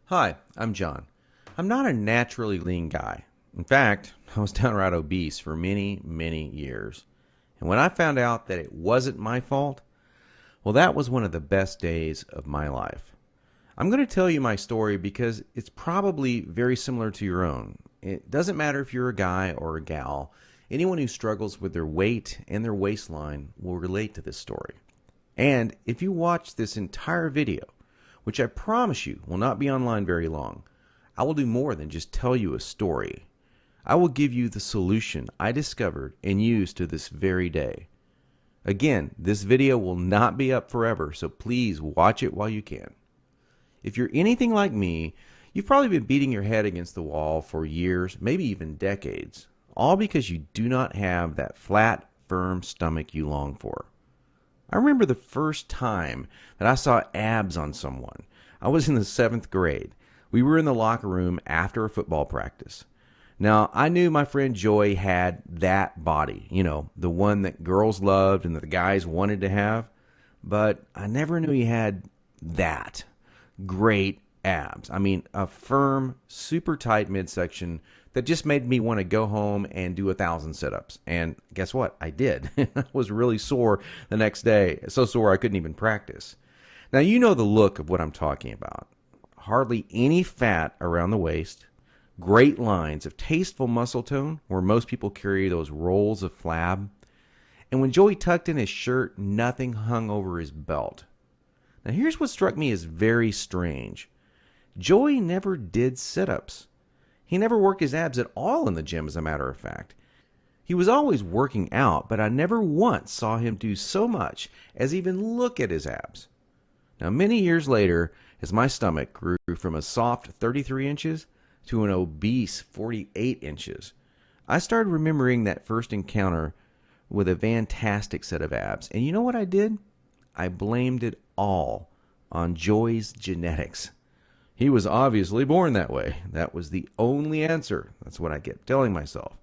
Hi, I'm John. I'm not a naturally lean guy. In fact, I was downright obese for many, many years. And when I found out that it wasn't my fault, well, that was one of the best days of my life. I'm going to tell you my story because it's probably very similar to your own. It doesn't matter if you're a guy or a gal, anyone who struggles with their weight and their waistline will relate to this story. And if you watch this entire video, which I promise you will not be online very long, I will do more than just tell you a story. I will give you the solution I discovered and use to this very day. Again, this video will not be up forever, so please watch it while you can. If you're anything like me, you've probably been beating your head against the wall for years, maybe even decades, all because you do not have that flat, firm stomach you long for. I remember the first time that I saw abs on someone. I was in the 7th grade. We were in the locker room after a football practice. Now, I knew my friend Joy had that body, the one that girls loved and that the guys wanted to have, but I never knew he had that great abs. I mean, a firm, super tight midsection that just made me want to go home and do 1,000 sit-ups. And guess what? I did. I was really sore the next day. So sore I couldn't even practice. Now, you know the look of what I'm talking about. Hardly any fat around the waist. Great lines of tasteful muscle tone where most people carry those rolls of flab. And when Joey tucked in his shirt, nothing hung over his belt. Now, here's what struck me as very strange. Joey never did sit-ups. He never worked his abs at all in the gym, as a matter of fact. He was always working out, but I never once saw him do so much as even look at his abs. Now, many years later, as my stomach grew from a soft 33 inches to an obese 48 inches, I started remembering that first encounter with a fantastic set of abs. And you know what I did? I blamed it all on Joey's genetics. He was obviously born that way. That was the only answer. That's what I kept telling myself.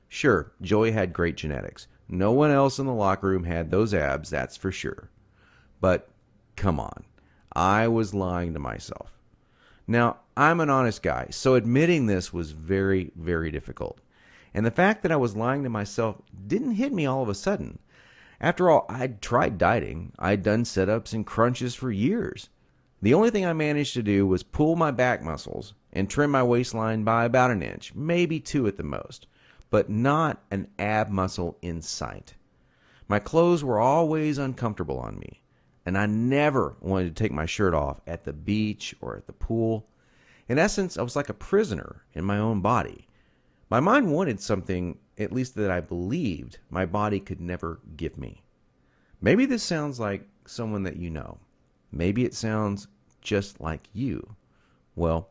Sure, Joey had great genetics. No one else in the locker room had those abs, that's for sure. But come on, I was lying to myself. Now, I'm an honest guy, so admitting this was very, very difficult. And the fact that I was lying to myself didn't hit me all of a sudden. After all, I'd tried dieting. I'd done sit-ups and crunches for years. The only thing I managed to do was pull my back muscles and trim my waistline by about an inch, maybe 2 at the most, but not an ab muscle in sight. My clothes were always uncomfortable on me, and I never wanted to take my shirt off at the beach or at the pool. In essence, I was like a prisoner in my own body. My mind wanted something, at least that I believed, my body could never give me. Maybe this sounds like someone that you know. Maybe it sounds just like you. Well,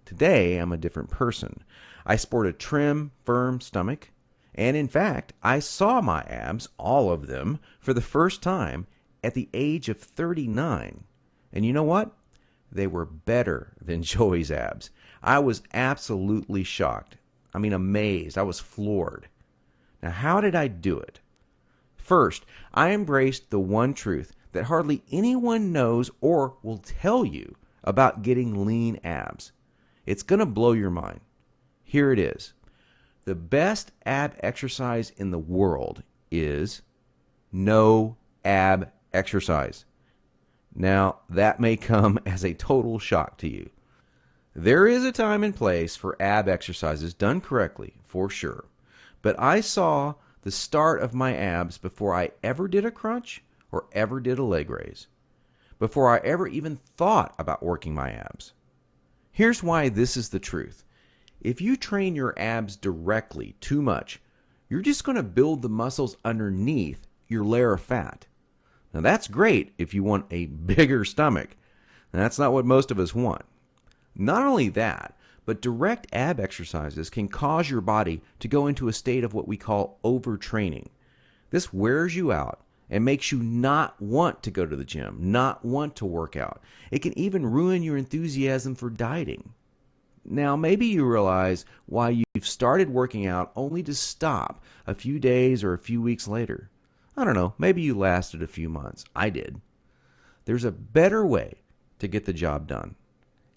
today I'm a different person. I sport a trim, firm stomach, and in fact, I saw my abs, all of them, for the first time at the age of 39. And you know what? They were better than Joey's abs. I was absolutely shocked. I mean, amazed. I was floored. Now, how did I do it? First, I embraced the one truth that hardly anyone knows or will tell you about getting lean abs. It's going to blow your mind. Here it is. The best ab exercise in the world is no ab exercise. Now, that may come as a total shock to you. There is a time and place for ab exercises done correctly, for sure. But I saw the start of my abs before I ever did a crunch or ever did a leg raise, before I ever even thought about working my abs. Here's why this is the truth. If you train your abs directly too much, you're just going to build the muscles underneath your layer of fat. Now that's great if you want a bigger stomach. And that's not what most of us want. Not only that, but direct ab exercises can cause your body to go into a state of what we call overtraining. This wears you out and makes you not want to go to the gym, not want to work out. It can even ruin your enthusiasm for dieting. Now, maybe you realize why you've started working out only to stop a few days or a few weeks later. I don't know, maybe you lasted a few months. I did. There's a better way to get the job done.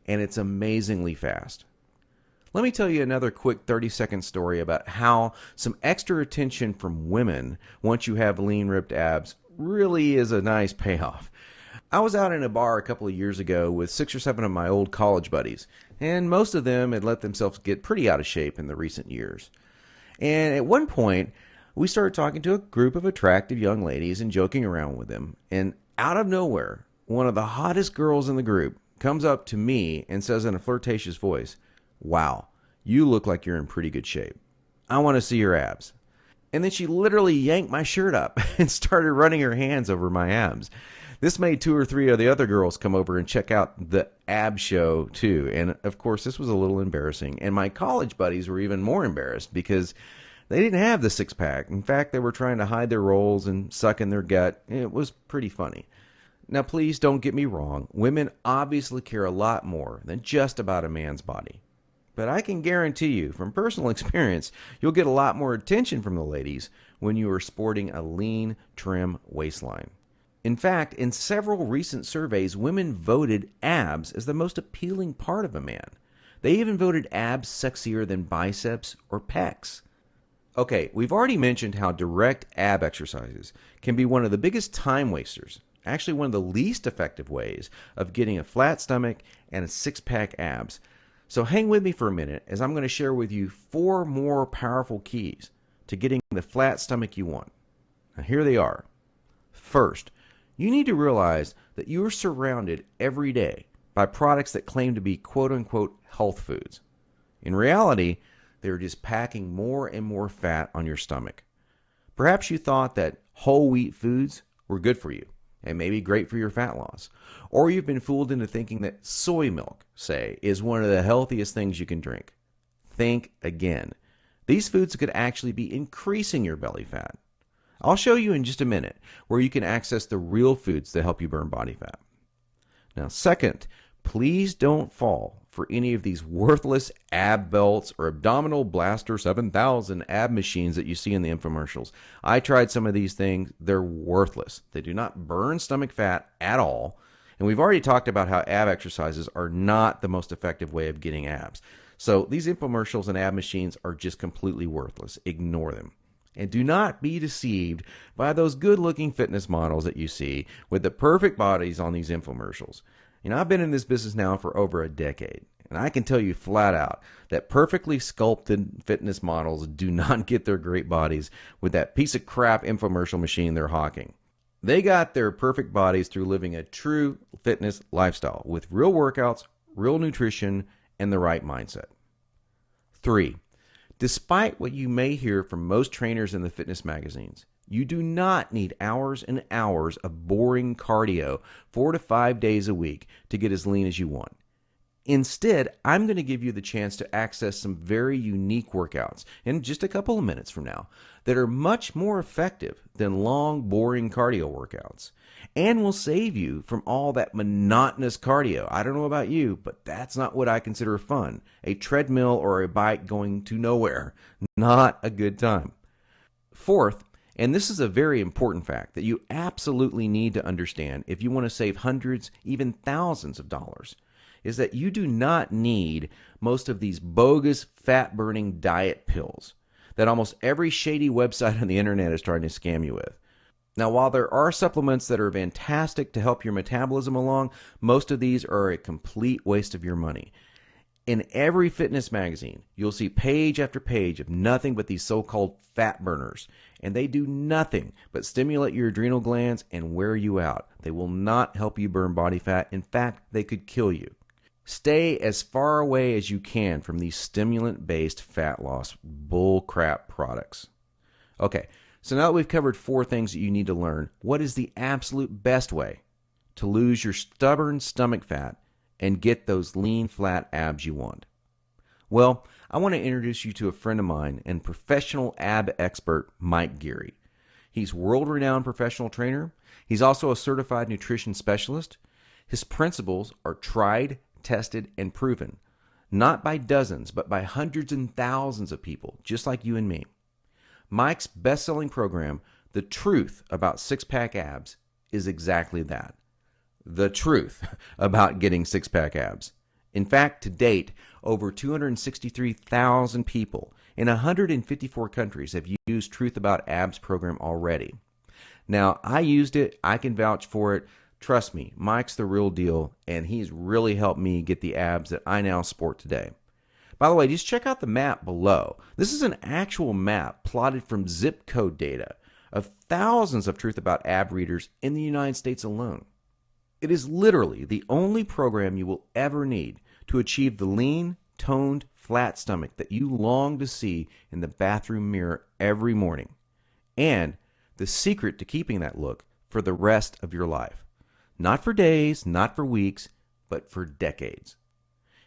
and it's amazingly fast. Let me tell you another quick 30-second story about how some extra attention from women once you have lean ripped abs really is a nice payoff. I was out in a bar a couple of years ago with 6 or 7 of my old college buddies, and most of them had let themselves get pretty out of shape in the recent years. And at one point, we started talking to a group of attractive young ladies and joking around with them, and out of nowhere, one of the hottest girls in the group comes up to me and says in a flirtatious voice, "Wow, you look like you're in pretty good shape. I want to see your abs." And then she literally yanked my shirt up and started running her hands over my abs. This made 2 or 3 of the other girls come over and check out the ab show too. And of course, this was a little embarrassing. And my college buddies were even more embarrassed because they didn't have the six-pack. In fact, they were trying to hide their rolls and suck in their gut. It was pretty funny. Now, please don't get me wrong. Women obviously care a lot more than just about a man's body. But I can guarantee you, from personal experience, you'll get a lot more attention from the ladies when you are sporting a lean, trim waistline. In fact, in several recent surveys, women voted abs as the most appealing part of a man. They even voted abs sexier than biceps or pecs. Okay, we've already mentioned how direct ab exercises can be one of the biggest time wasters, actually one of the least effective ways of getting a flat stomach and a six-pack abs. So hang with me for a minute as I'm going to share with you 4 more powerful keys to getting the flat stomach you want. Now here they are. First, you need to realize that you are surrounded every day by products that claim to be quote-unquote health foods. In reality, they're just packing more and more fat on your stomach. Perhaps you thought that whole wheat foods were good for you and maybe great for your fat loss. Or you've been fooled into thinking that soy milk, say, is one of the healthiest things you can drink. Think again. These foods could actually be increasing your belly fat. I'll show you in just a minute where you can access the real foods that help you burn body fat. Now, second, please don't fall for any of these worthless ab belts or Abdominal Blaster 7000 ab machines that you see in the infomercials. I tried some of these things. They're worthless. They do not burn stomach fat at all. And we've already talked about how ab exercises are not the most effective way of getting abs. So these infomercials and ab machines are just completely worthless. Ignore them. And do not be deceived by those good-looking fitness models that you see with the perfect bodies on these infomercials. You know, I've been in this business now for over a decade, and I can tell you flat out that perfectly sculpted fitness models do not get their great bodies with that piece of crap infomercial machine they're hawking. They got their perfect bodies through living a true fitness lifestyle with real workouts, real nutrition, and the right mindset. 3. Despite what you may hear from most trainers in the fitness magazines, you do not need hours and hours of boring cardio 4 to 5 days a week to get as lean as you want. Instead, I'm going to give you the chance to access some very unique workouts in just a couple of minutes from now that are much more effective than long, boring cardio workouts and will save you from all that monotonous cardio. I don't know about you, but that's not what I consider fun. A treadmill or a bike going to nowhere. Not a good time. Fourth, and this is a very important fact that you absolutely need to understand if you want to save hundreds, even thousands of dollars, is that you do not need most of these bogus fat-burning diet pills that almost every shady website on the internet is trying to scam you with. Now, while there are supplements that are fantastic to help your metabolism along, most of these are a complete waste of your money. In every fitness magazine, you'll see page after page of nothing but these so-called fat burners, and they do nothing but stimulate your adrenal glands and wear you out. They will not help you burn body fat. In fact, they could kill you. Stay as far away as you can from these stimulant-based fat loss bullcrap products. Okay, so now that we've covered 4 things that you need to learn, what is the absolute best way to lose your stubborn stomach fat and get those lean, flat abs you want? Well, I want to introduce you to a friend of mine and professional ab expert, Mike Geary. He's a world-renowned professional trainer. He's also a certified nutrition specialist. His principles are tried, tested, and proven, not by dozens, but by hundreds and thousands of people, just like you and me. Mike's best-selling program, The Truth About Six-Pack Abs, is exactly that. The truth about getting six-pack abs. In fact, to date, over 263,000 people in 154 countries have used Truth About Abs program already. Now, I used it. I can vouch for it. Trust me, Mike's the real deal, and he's really helped me get the abs that I now sport today. By the way, just check out the map below. This is an actual map plotted from zip code data of thousands of Truth About Ab readers in the United States alone. It is literally the only program you will ever need to achieve the lean, toned, flat stomach that you long to see in the bathroom mirror every morning, and the secret to keeping that look for the rest of your life. Not for days, not for weeks, but for decades.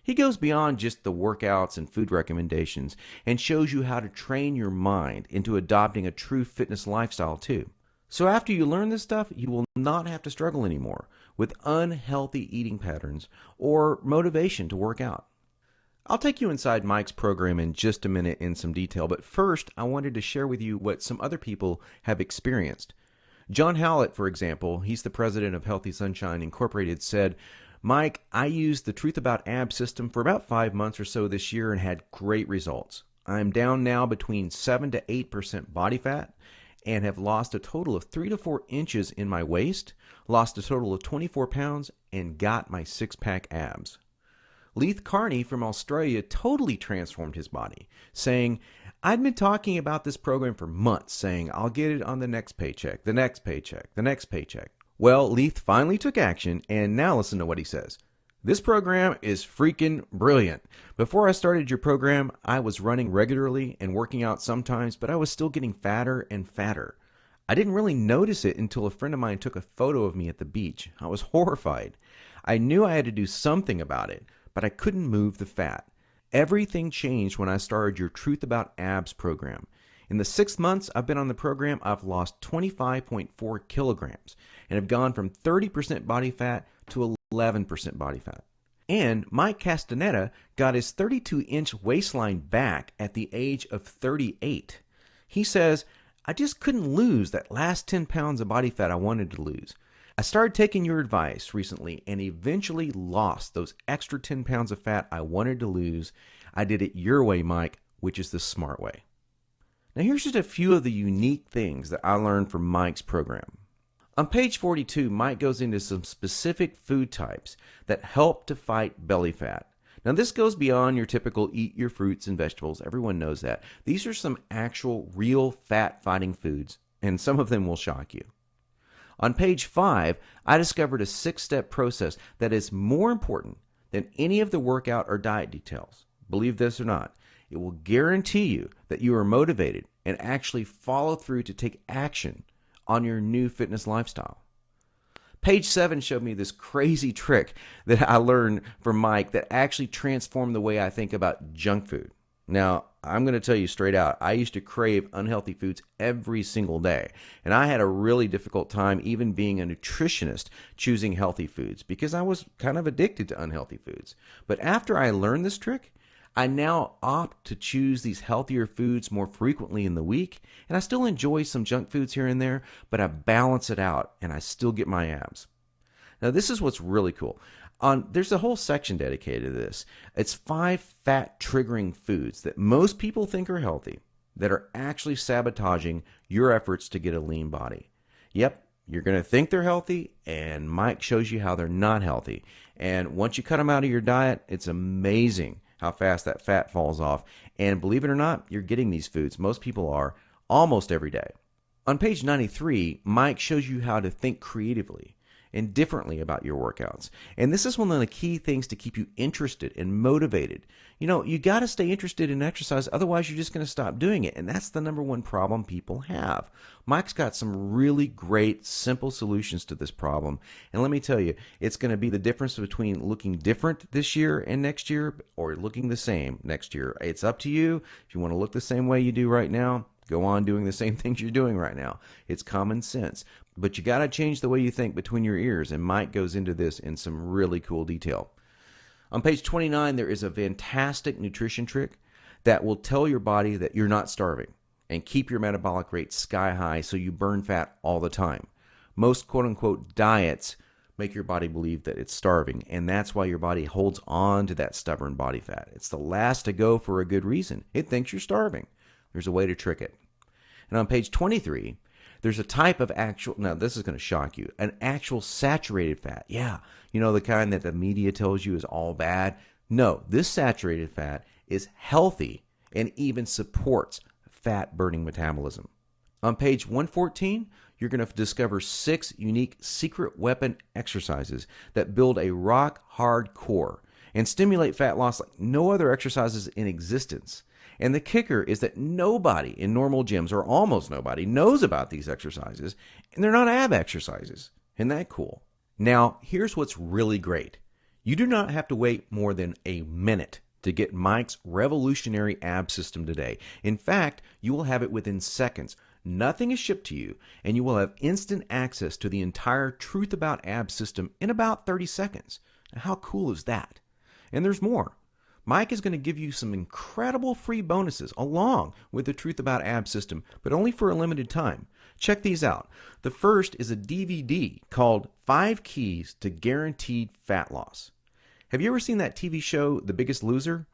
He goes beyond just the workouts and food recommendations and shows you how to train your mind into adopting a true fitness lifestyle too. So after you learn this stuff, you will not have to struggle anymore with unhealthy eating patterns or motivation to work out. I'll take you inside Mike's program in just a minute in some detail, but first I wanted to share with you what some other people have experienced. John Howlett, for example, he's the president of Healthy Sunshine Incorporated, said, "Mike, I used the Truth About Abs system for about 5 months or so this year and had great results. I'm down now between 7 to 8% body fat and have lost a total of 3 to 4 inches in my waist, lost a total of 24 pounds, and got my six-pack abs." Leith Carney from Australia totally transformed his body, saying, "I'd been talking about this program for months, saying I'll get it on the next paycheck, the next paycheck, the next paycheck." Well, Leith finally took action, and now listen to what he says. "This program is freaking brilliant. Before I started your program, I was running regularly and working out sometimes, but I was still getting fatter and fatter. I didn't really notice it until a friend of mine took a photo of me at the beach. I was horrified. I knew I had to do something about it, but I couldn't move the fat. Everything changed when I started your Truth About Abs program. In the 6 months I've been on the program, I've lost 25.4 kilograms and have gone from 30% body fat to 11% body fat." And Mike Castaneda got his 32-inch waistline back at the age of 38. He says, "I just couldn't lose that last 10 pounds of body fat I wanted to lose. I started taking your advice recently and eventually lost those extra 10 pounds of fat I wanted to lose. I did it your way, Mike, which is the smart way." Now here's just a few of the unique things that I learned from Mike's program. On page 42, Mike goes into some specific food types that help to fight belly fat. Now this goes beyond your typical eat your fruits and vegetables. Everyone knows that. These are some actual real fat-fighting foods, and some of them will shock you. On page 5, I discovered a 6-step process that is more important than any of the workout or diet details. Believe this or not, it will guarantee you that you are motivated and actually follow through to take action on your new fitness lifestyle. Page 7 showed me this crazy trick that I learned from Mike that actually transformed the way I think about junk food. Now, I'm going to tell you straight out, I used to crave unhealthy foods every single day, and I had a really difficult time even being a nutritionist choosing healthy foods because I was kind of addicted to unhealthy foods. But after I learned this trick, I now opt to choose these healthier foods more frequently in the week, and I still enjoy some junk foods here and there, but I balance it out and I still get my abs. Now, this is what's really cool. There's a whole section dedicated to this. It's 5 fat-triggering foods that most people think are healthy that are actually sabotaging your efforts to get a lean body. Yep, you're going to think they're healthy, and Mike shows you how they're not healthy. And once you cut them out of your diet, it's amazing how fast that fat falls off. And believe it or not, you're getting these foods. Most people are almost every day. On page 93, Mike shows you how to think creatively and differently about your workouts. And this is one of the key things to keep you interested and motivated. You know, you got to stay interested in exercise, otherwise you're just going to stop doing it. And that's the number one problem people have. Mike's got some really great, simple solutions to this problem. And let me tell you, it's going to be the difference between looking different this year and next year or looking the same next year. It's up to you. If you want to look the same way you do right now, go on doing the same things you're doing right now. It's common sense. But you got to change the way you think between your ears, and Mike goes into this in some really cool detail. On page 29, there is a fantastic nutrition trick that will tell your body that you're not starving and keep your metabolic rate sky high so you burn fat all the time. Most quote-unquote diets make your body believe that it's starving, and that's why your body holds on to that stubborn body fat. It's the last to go for a good reason. It thinks you're starving. There's a way to trick it. And on page 23, there's a type of actual, now this is going to shock you, an actual saturated fat. Yeah, the kind that the media tells you is all bad. No, this saturated fat is healthy and even supports fat-burning metabolism. On page 114, you're going to discover 6 unique secret weapon exercises that build a rock-hard core and stimulate fat loss like no other exercises in existence. And the kicker is that nobody in normal gyms, or almost nobody, knows about these exercises, and they're not ab exercises. Isn't that cool? Now, here's what's really great. You do not have to wait more than a minute to get Mike's revolutionary ab system today. In fact, you will have it within seconds. Nothing is shipped to you, and you will have instant access to the entire Truth About Abs system in about 30 seconds. Now, how cool is that? And there's more. Mike is going to give you some incredible free bonuses along with the Truth About Abs system, but only for a limited time. Check these out. The first is a DVD called 5 Keys to Guaranteed Fat Loss. Have you ever seen that TV show, The Biggest Loser?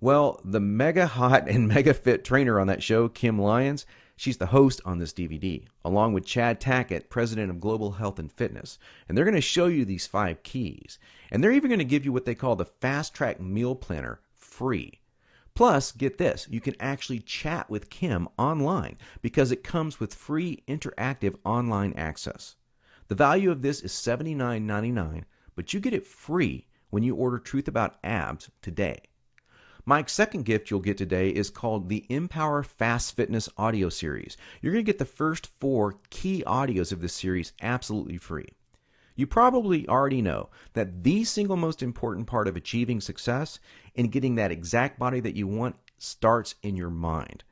Well, the mega hot and mega fit trainer on that show, Kim Lyons, she's the host on this DVD, along with Chad Tackett, president of Global Health and Fitness. And they're going to show you these 5 keys. And they're even going to give you what they call the Fast Track Meal Planner free. Plus, get this, you can actually chat with Kim online because it comes with free interactive online access. The value of this is $79.99, but you get it free when you order Truth About Abs today. Mike's second gift you'll get today is called the Empower Fast Fitness audio series. You're going to get the first 4 key audios of this series absolutely free. You probably already know that the single most important part of achieving success and getting that exact body that you want starts in your mind.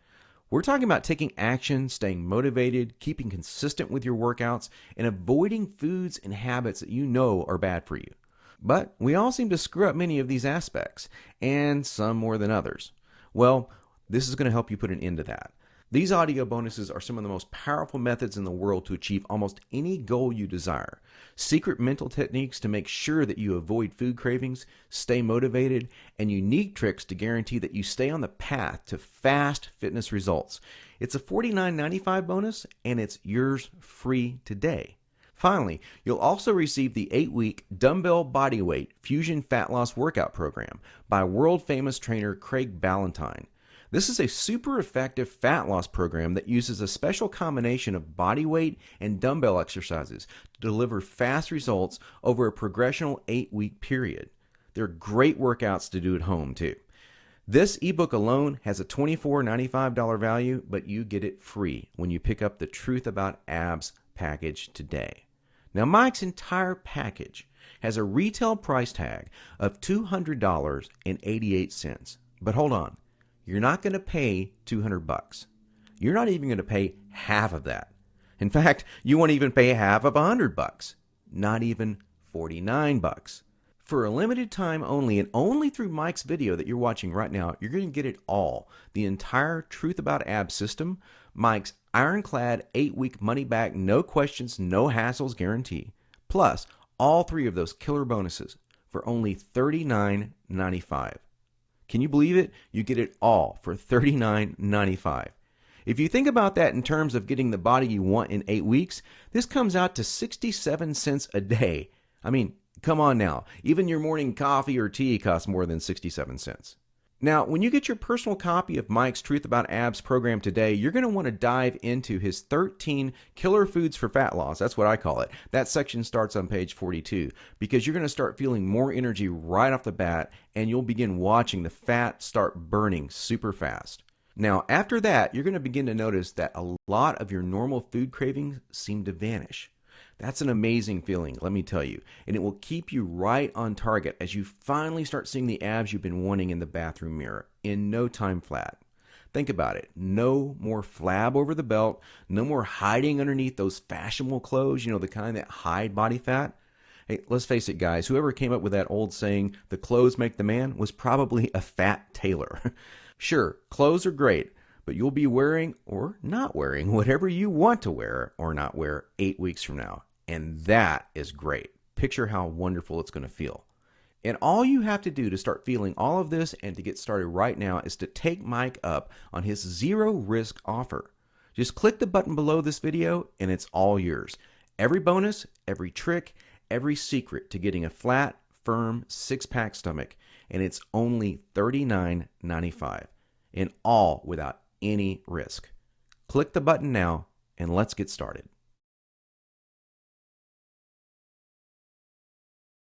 We're talking about taking action, staying motivated, keeping consistent with your workouts, and avoiding foods and habits that you know are bad for you. But we all seem to screw up many of these aspects, and some more than others. Well, this is going to help you put an end to that. These audio bonuses are some of the most powerful methods in the world to achieve almost any goal you desire. Secret mental techniques to make sure that you avoid food cravings, stay motivated, and unique tricks to guarantee that you stay on the path to fast fitness results. It's a $49.95 bonus, and it's yours free today. Finally, you'll also receive the 8-week Dumbbell Bodyweight Fusion Fat Loss Workout Program by world-famous trainer Craig Ballantyne. This is a super effective fat loss program that uses a special combination of body weight and dumbbell exercises to deliver fast results over a progressional 8-week period. They're great workouts to do at home, too. This ebook alone has a $24.95 value, but you get it free when you pick up the Truth About Abs package today. Now, Mike's entire package has a retail price tag of $200.88. But hold on. You're not going to pay $200. You're not even going to pay half of that. In fact, you won't even pay half of $100. Not even $49. For a limited time only, and only through Mike's video that you're watching right now, you're going to get it all. The entire Truth About Abs system, Mike's ironclad 8-week money-back, no questions, no hassles guarantee, plus all 3 of those killer bonuses for only $39.95. Can you believe it? You get it all for $39.95. If you think about that in terms of getting the body you want in 8 weeks, this comes out to 67 cents a day. I mean, come on now. Even your morning coffee or tea costs more than 67 cents. Now, when you get your personal copy of Mike's Truth About Abs program today, you're going to want to dive into his 13 killer foods for fat loss. That's what I call it. That section starts on page 42 because you're going to start feeling more energy right off the bat, and you'll begin watching the fat start burning super fast. Now, after that, you're going to begin to notice that a lot of your normal food cravings seem to vanish. That's an amazing feeling, let me tell you, and it will keep you right on target as you finally start seeing the abs you've been wanting in the bathroom mirror in no time flat. Think about it. No more flab over the belt, no more hiding underneath those fashionable clothes, the kind that hide body fat. Hey, let's face it, guys, whoever came up with that old saying, the clothes make the man, was probably a fat tailor. Sure, clothes are great, but you'll be wearing or not wearing whatever you want to wear or not wear 8 weeks from now. And that is great. picture how wonderful it's going to feel. And all you have to do to start feeling all of this and to get started right now is to take Mike up on his zero risk offer. Just click the button below this video and it's all yours. Every bonus, every trick, every secret to getting a flat, firm, six-pack stomach, and it's only $39.95, and all without any risk. Click the button now and let's get started.